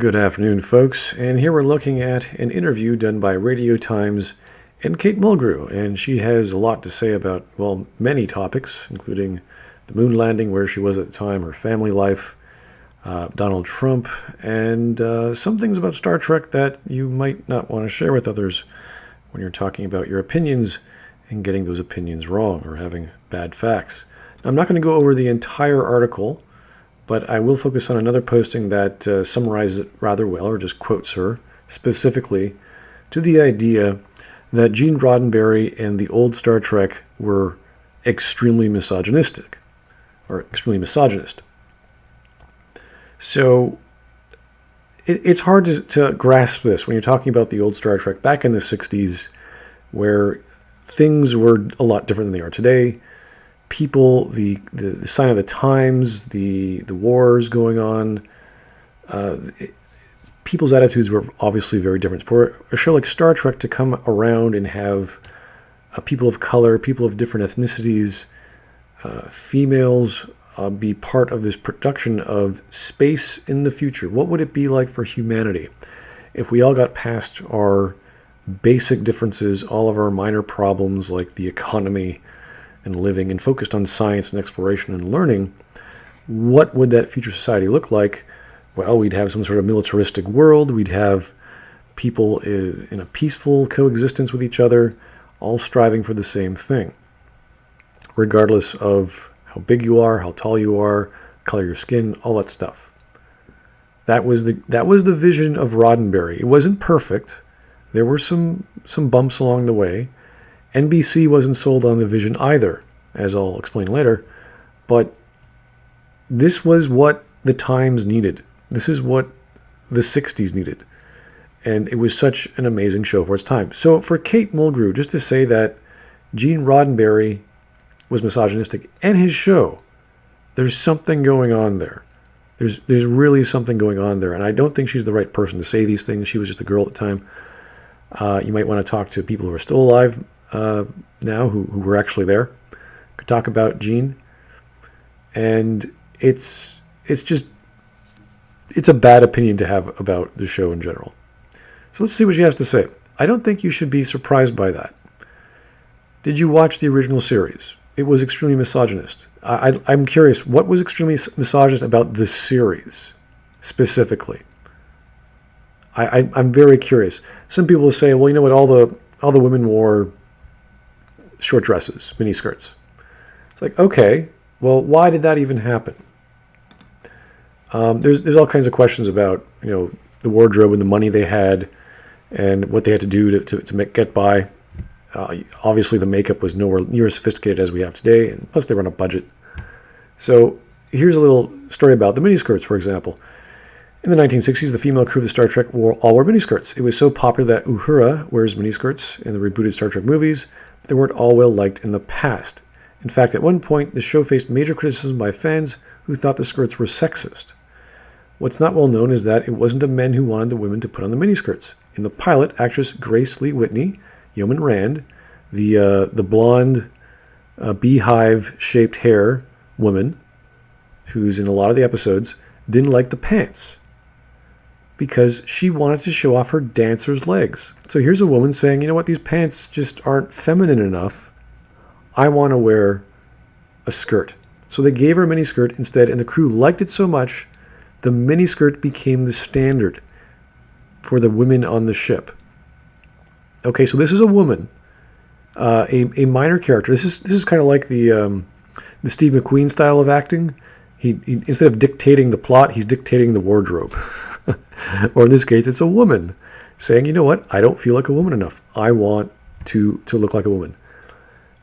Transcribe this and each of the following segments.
Good afternoon, folks, and here we're looking at an interview done by RadioTimes and Kate Mulgrew, and she has a lot to say about, well, many topics, including the moon landing, where she was at the time, her family life, Donald Trump, and some things about Star Trek that you might not want to share with others when you're talking about your opinions and getting those opinions wrong or having bad facts. Now, I'm not going to go over the entire article, but I will focus on another posting that summarizes it rather well, or just quotes her specifically to the idea that Gene Roddenberry and the old Star Trek were extremely misogynistic, or extremely misogynist. So it's hard to grasp this when you're talking about the old Star Trek back in the 60s, where things were a lot different than they are today. People, the sign of the times, the wars going on, people's attitudes were obviously very different. For a show like Star Trek to come around and have people of color, people of different ethnicities, females be part of this production of space in the future, what would it be like for humanity if we all got past our basic differences, all of our minor problems like the economy and living, and focused on science and exploration and learning? What would that future society look like? Well, we'd have some sort of militaristic world. We'd have people in a peaceful coexistence with each other, all striving for the same thing, regardless of how big you are, how tall you are, color of your skin, all that stuff. That was the vision of Roddenberry. It wasn't perfect. There were some bumps along the way. NBC wasn't sold on the vision either, as I'll explain later, but this was what the times needed. This is what the 60s needed, and it was such an amazing show for its time. So for Kate Mulgrew, just to say that Gene Roddenberry was misogynistic and his show, there's something going on there. There's really something going on there, and I don't think she's the right person to say these things. She was just a girl at the time. You might want to talk to people who are still alive now, who were actually there, could talk about Gene. And it's a bad opinion to have about the show in general. So let's see what she has to say. I don't think you should be surprised by that. Did you watch the original series? It was extremely misogynist. I'm curious, what was extremely misogynist about this series specifically? I'm very curious. Some people will say, well, you know what, all the women wore short dresses, mini skirts. It's like, okay, well, why did that even happen? There's all kinds of questions about, the wardrobe and the money they had and what they had to do to get by. Obviously, the makeup was nowhere near as sophisticated as we have today, and plus they were on a budget. So here's a little story about the miniskirts, for example. In the 1960s, the female crew of the Star Trek all wore miniskirts. It was so popular that Uhura wears miniskirts in the rebooted Star Trek movies, but they weren't all well liked in the past. In fact, at one point, the show faced major criticism by fans who thought the skirts were sexist. What's not well known is that it wasn't the men who wanted the women to put on the miniskirts. In the pilot, actress Grace Lee Whitney, Yeoman Rand, the blonde beehive-shaped hair woman, who's in a lot of the episodes, didn't like the pants because she wanted to show off her dancer's legs. So here's a woman saying, you know what, these pants just aren't feminine enough. I want to wear a skirt. So they gave her a miniskirt instead, and the crew liked it so much, the miniskirt became the standard for the women on the ship. Okay, so this is a woman, a minor character. This is kind of like the Steve McQueen style of acting. He instead of dictating the plot, he's dictating the wardrobe. Or in this case, it's a woman saying, you know what, I don't feel like a woman enough. I want to look like a woman.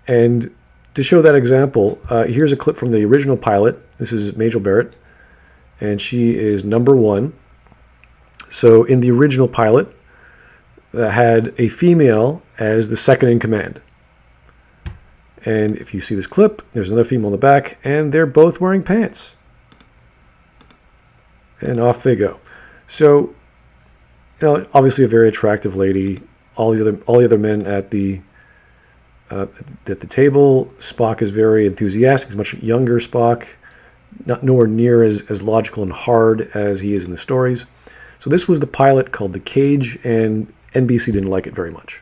And to show that example, here's a clip from the original pilot. This is Majel Barrett, and she is number 1. So in the original pilot, had a female as the second in command. And if you see this clip, there's another female in the back, and they're both wearing pants. And off they go. So, obviously a very attractive lady. All the other men at the table. Spock is very enthusiastic. He's much younger Spock, nowhere near as logical and hard as he is in the stories. So this was the pilot called The Cage, and NBC didn't like it very much.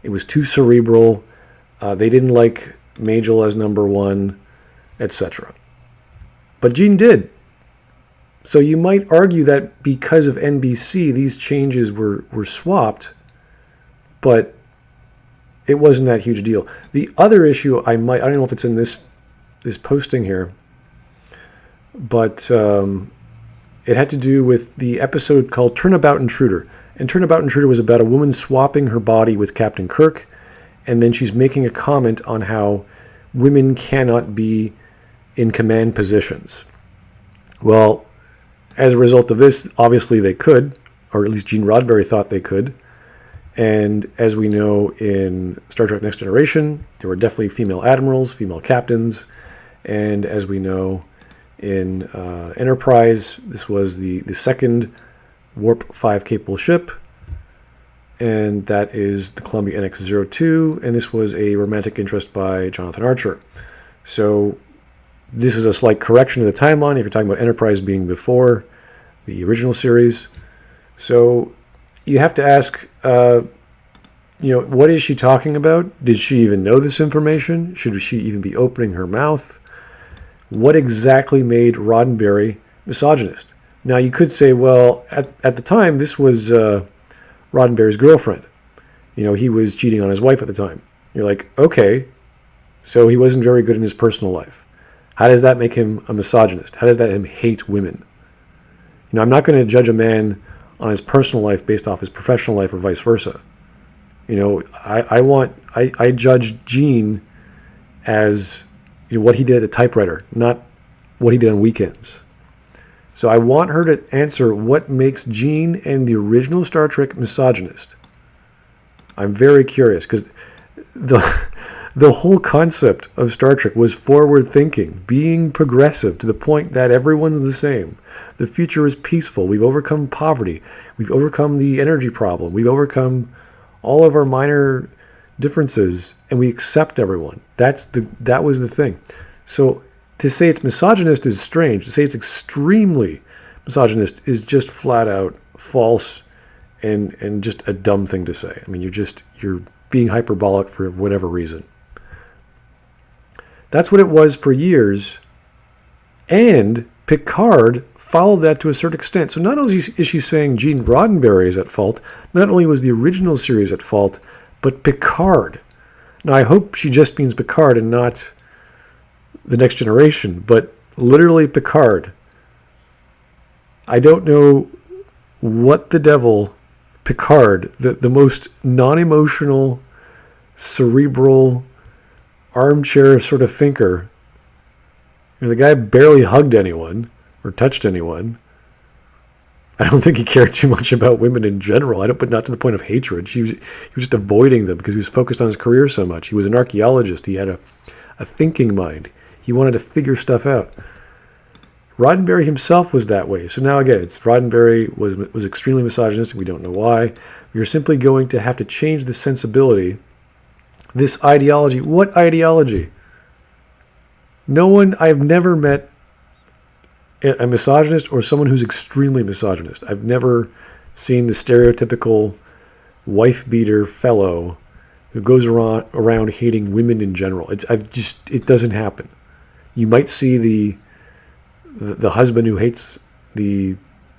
It was too cerebral. They didn't like Majel as number one, etc. But Gene did. So you might argue that because of NBC, these changes were swapped, but it wasn't that huge a deal. The other issue I don't know if it's in this posting here, but it had to do with the episode called Turnabout Intruder. And Turnabout Intruder was about a woman swapping her body with Captain Kirk, and then she's making a comment on how women cannot be in command positions. Well, as a result of this, obviously they could, or at least Gene Roddenberry thought they could. And as we know in Star Trek Next Generation, there were definitely female admirals, female captains. And as we know in Enterprise, this was the second Warp 5 capable ship. And that is the Columbia NX-02. And this was a romantic interest by Jonathan Archer. So this is a slight correction of the timeline if you're talking about Enterprise being before the original series. So you have to ask, what is she talking about? Did she even know this information? Should she even be opening her mouth? What exactly made Roddenberry misogynist? Now, you could say, well, at the time, this was Roddenberry's girlfriend. He was cheating on his wife at the time. You're like, okay, so he wasn't very good in his personal life. How does that make him a misogynist? How does that make him hate women? I'm not going to judge a man on his personal life based off his professional life or vice versa. I judge Gene as what he did at the typewriter, not what he did on weekends. So I want her to answer what makes Gene and the original Star Trek misogynist. I'm very curious because the whole concept of Star Trek was forward thinking, being progressive to the point that everyone's the same. The future is peaceful. We've overcome poverty. We've overcome the energy problem. We've overcome all of our minor differences, and we accept everyone. That was the thing. So to say it's misogynist is strange. To say it's extremely misogynist is just flat out false and just a dumb thing to say. I mean, you're being hyperbolic for whatever reason. That's what it was for years, and Picard followed that to a certain extent. So not only is she saying Gene Roddenberry is at fault, not only was the original series at fault, but Picard. Now, I hope she just means Picard and not the Next Generation, but literally Picard. I don't know what the devil Picard, the most non-emotional, cerebral, armchair sort of thinker. The guy barely hugged anyone or touched anyone. I don't think he cared too much about women in general. But not to the point of hatred. He was just avoiding them because he was focused on his career so much. He was an archaeologist. He had a thinking mind. He wanted to figure stuff out. Roddenberry himself was that way. So now again, Roddenberry was extremely misogynistic. We don't know why. We are simply going to have to change the sensibility. This ideology. What ideology? I've never met a misogynist or someone who's extremely misogynist. I've never seen the stereotypical wife-beater fellow who goes around hating women in general. It doesn't happen. You might see the husband who hates the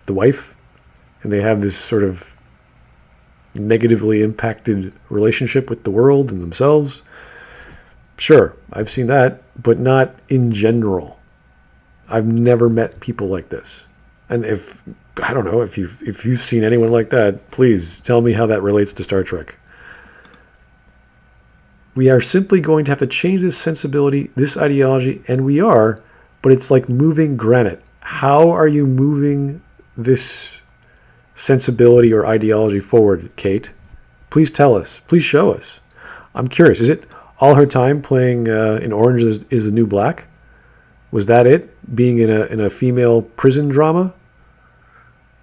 wife, and they have this sort of negatively impacted relationship with the world and themselves. Sure, I've seen that, but not in general. I've never met people like this. And if you've seen anyone like that, please tell me how that relates to Star Trek. We are simply going to have to change this sensibility, this ideology, and we are, but it's like moving granite. How are you moving this sensibility or ideology forward, Kate? Please tell us. Please show us. I'm curious. Is it all her time playing in Orange is the New Black? Was that it? Being in a female prison drama?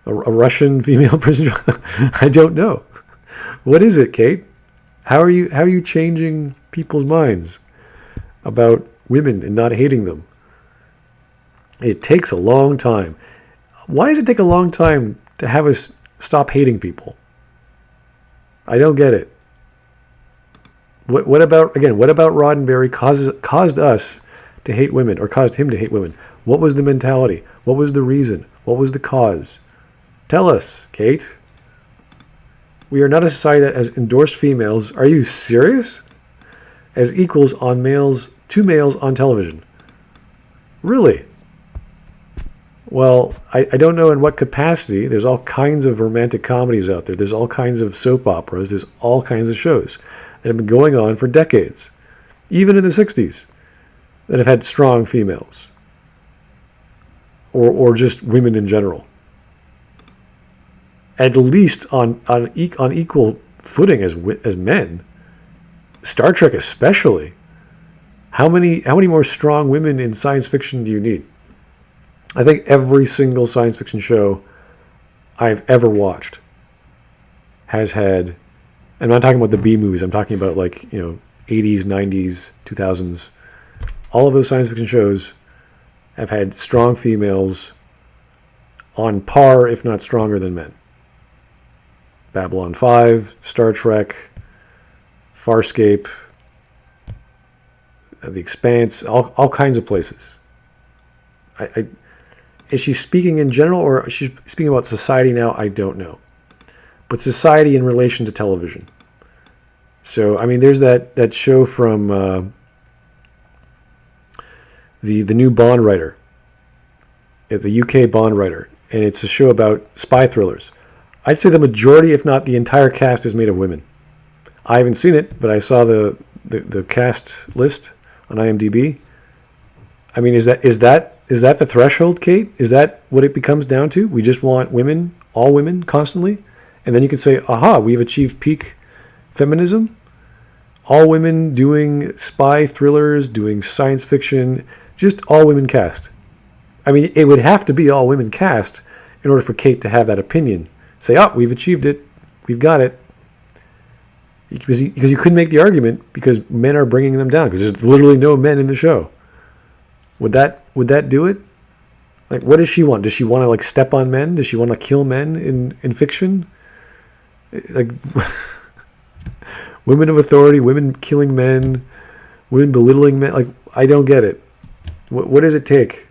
A Russian female prison drama? I don't know. What is it, Kate? How are you changing people's minds about women and not hating them? It takes a long time. Why does it take a long time to have us stop hating people? I don't get it. What about Roddenberry caused us to hate women, or caused him to hate women? What was the mentality? What was the reason? What was the cause? Tell us, Kate. We are not a society that has endorsed females. Are you serious? As equals on males to males on television. Really? Well, I don't know in what capacity. There's all kinds of romantic comedies out there. There's all kinds of soap operas. There's all kinds of shows that have been going on for decades, even in the 60s, that have had strong females, or just women in general. At least on equal footing as men. Star Trek especially. How many more strong women in science fiction do you need? I think every single science fiction show I've ever watched has had, I'm not talking about the B movies, I'm talking about 80s, 90s, 2000s. All of those science fiction shows have had strong females on par, if not stronger than men. Babylon 5, Star Trek, Farscape, The Expanse, all kinds of places. Is she speaking in general, or is she speaking about society now? I don't know. But society in relation to television. So, there's that show from the new Bond writer, the UK Bond writer, and it's a show about spy thrillers. I'd say the majority, if not the entire cast, is made of women. I haven't seen it, but I saw the cast list on IMDb. Is that the threshold, Kate? Is that what it becomes down to? We just want women, all women, constantly? And then you could say, aha, we've achieved peak feminism. All women doing spy thrillers, doing science fiction, just all women cast. It would have to be all women cast in order for Kate to have that opinion. Say, we've achieved it. We've got it. Because you couldn't make the argument because men are bringing them down, because there's literally no men in the show. Would that do it? What does she want? Does she want to step on men? Does she want to kill men in fiction? Women of authority, women killing men, women belittling men. I don't get it. What does it take,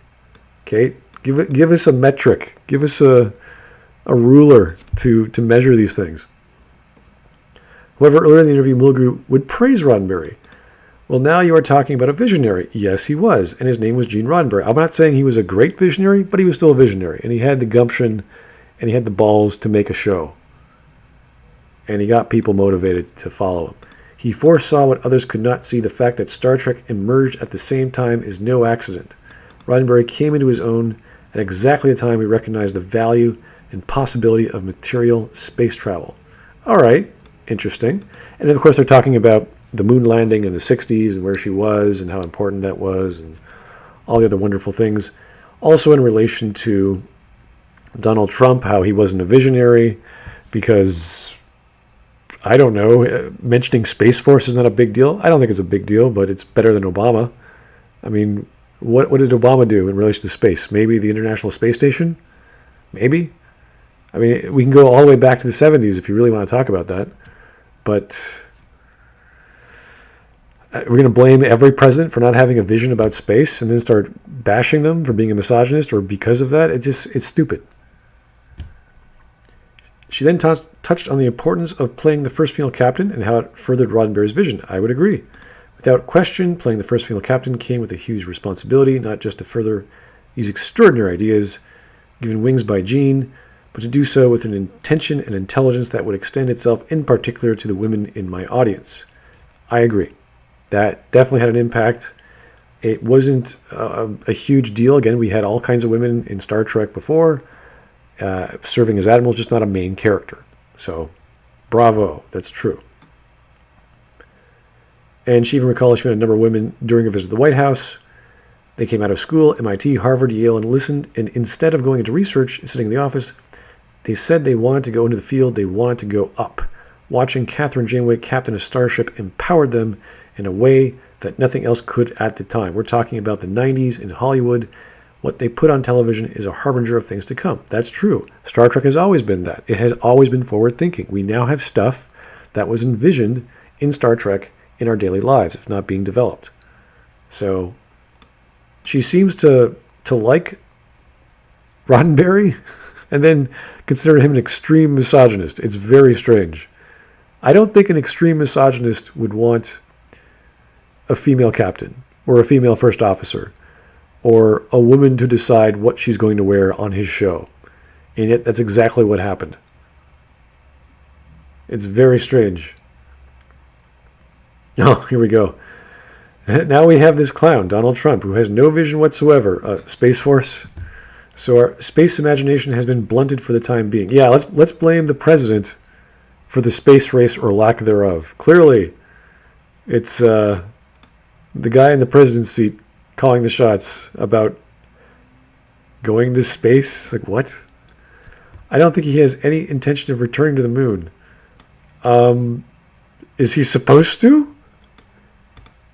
Kate? Give us a metric. Give us a ruler to measure these things. However, earlier in the interview, Mulgrew would praise Roddenberry. Well, now you are talking about a visionary. Yes, he was, and his name was Gene Roddenberry. I'm not saying he was a great visionary, but he was still a visionary, and he had the gumption, and he had the balls to make a show. And he got people motivated to follow him. He foresaw what others could not see. The fact that Star Trek emerged at the same time is no accident. Roddenberry came into his own at exactly the time we recognized the value and possibility of material space travel. All right, interesting. And then, of course, they're talking about the moon landing in the 60s and where she was and how important that was and all the other wonderful things. Also in relation to Donald Trump, how he wasn't a visionary because, I don't know, mentioning Space Force is not a big deal. I don't think it's a big deal, but it's better than Obama. What did Obama do in relation to space? Maybe the International Space Station? Maybe. We can go all the way back to the 70s if you really want to talk about that. But we're going to blame every president for not having a vision about space and then start bashing them for being a misogynist or because of that. It's stupid. She then touched on the importance of playing the first female captain and how it furthered Roddenberry's vision. I would agree. Without question, playing the first female captain came with a huge responsibility, not just to further these extraordinary ideas given wings by Jean, but to do so with an intention and intelligence that would extend itself in particular to the women in my audience. I agree. That definitely had an impact. It wasn't a huge deal. Again, we had all kinds of women in Star Trek before, serving as admirals, just not a main character. So, bravo, that's true. And she even recalled she met a number of women during a visit to the White House. They came out of school, MIT, Harvard, Yale, and listened. And instead of going into research and sitting in the office, they said they wanted to go into the field. They wanted to go up. Watching Catherine Janeway captain a starship empowered them in a way that nothing else could at the time. We're talking about the 90s in Hollywood. what they put on television is a harbinger of things to come. That's true. Star Trek has always been that. It has always been forward thinking. We now have stuff that was envisioned in Star Trek in our daily lives, if not being developed. So she seems to like Roddenberry and then consider him an extreme misogynist. It's very strange. I don't think an extreme misogynist would want a female captain or a female first officer or a woman to decide what she's going to wear on his show. And yet that's exactly what happened. It's very strange. Oh, here we go. Now we have this clown, Donald Trump, who has no vision whatsoever. Space Force. So our space imagination has been blunted for the time being. Yeah, let's blame the president for the space race or lack thereof. Clearly, it's the guy in the president's seat calling the shots about going to space. Like, what? I don't think he has any intention of returning to the moon. Is he supposed to?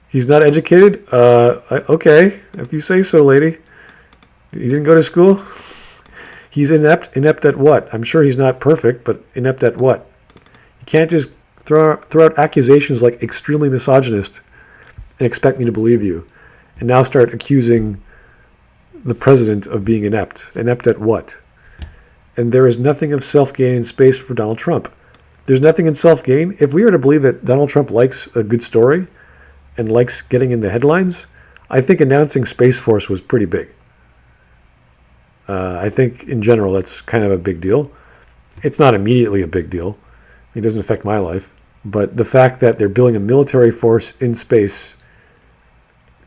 He's not educated? Okay, if you say so, lady. He didn't go to school? He's inept. Inept at what? I'm sure he's not perfect, but inept at what? You can't just throw out accusations like extremely misogynist and expect me to believe you. And now start accusing the president of being inept. Inept at what? And there is nothing of self-gain in space for Donald Trump. There's nothing in self-gain. If we are to believe that Donald Trump likes a good story and likes getting in the headlines, I think announcing Space Force was pretty big. I think in general that's kind of a big deal. It's not immediately a big deal. It doesn't affect my life. But the fact that they're building a military force in space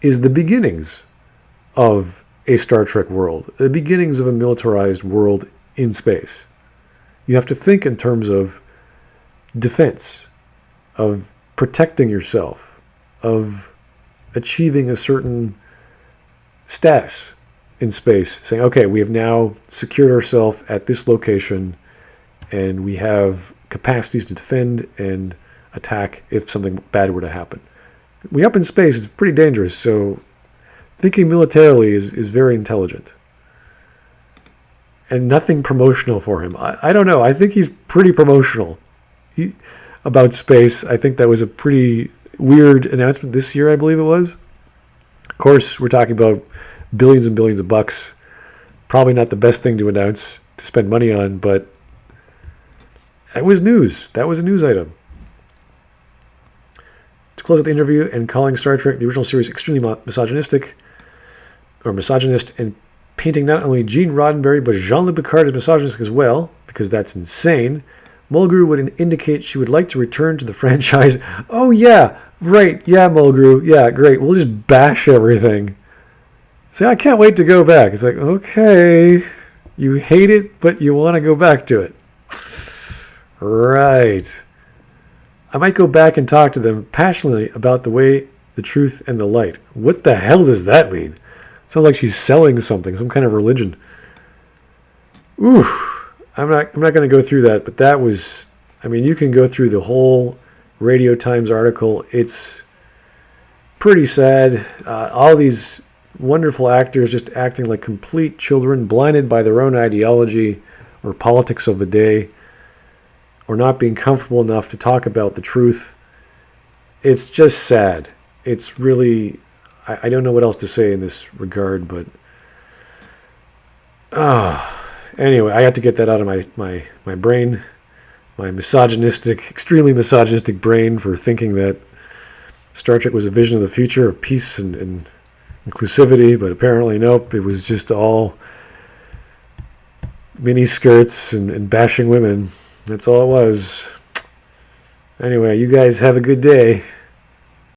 is the beginnings of a Star Trek world, the beginnings of a militarized world in space. You have to think in terms of defense, of protecting yourself, of achieving a certain status in space, saying, okay, we have now secured ourselves at this location and we have capacities to defend and attack if something bad were to happen. When you're up in space, it's pretty dangerous, so thinking militarily is very intelligent. And nothing promotional for him. I don't know. I think he's pretty promotional about space. I think that was a pretty weird announcement this year, I believe it was. Of course, we're talking about billions and billions of bucks. Probably not the best thing to announce, to spend money on, but that was news. That was a news item. To close out the interview and calling Star Trek, the original series, extremely misogynistic, or misogynist, and painting not only Gene Roddenberry, but Jean-Luc Picard as misogynistic as well, because that's insane. Mulgrew would indicate she would like to return to the franchise. Oh, yeah, right. Yeah, Mulgrew. Yeah, great. We'll just bash everything. Say, I can't wait to go back. It's like, okay, you hate it, but you want to go back to it. Right. I might go back and talk to them passionately about the way, the truth, and the light. What the hell does that mean? Sounds like she's selling something, some kind of religion. Ooh, I'm not going to go through that, but that was, I mean, you can go through the whole RadioTimes article. It's pretty sad. All these wonderful actors just acting like complete children, blinded by their own ideology or politics of the day, or not being comfortable enough to talk about the truth. It's just sad. It's really, I don't know what else to say in this regard, but anyway, I got to get that out of my brain, my misogynistic, extremely misogynistic brain for thinking that Star Trek was a vision of the future of peace and inclusivity, but apparently nope, it was just all mini skirts and bashing women. That's all it was. Anyway, you guys have a good day.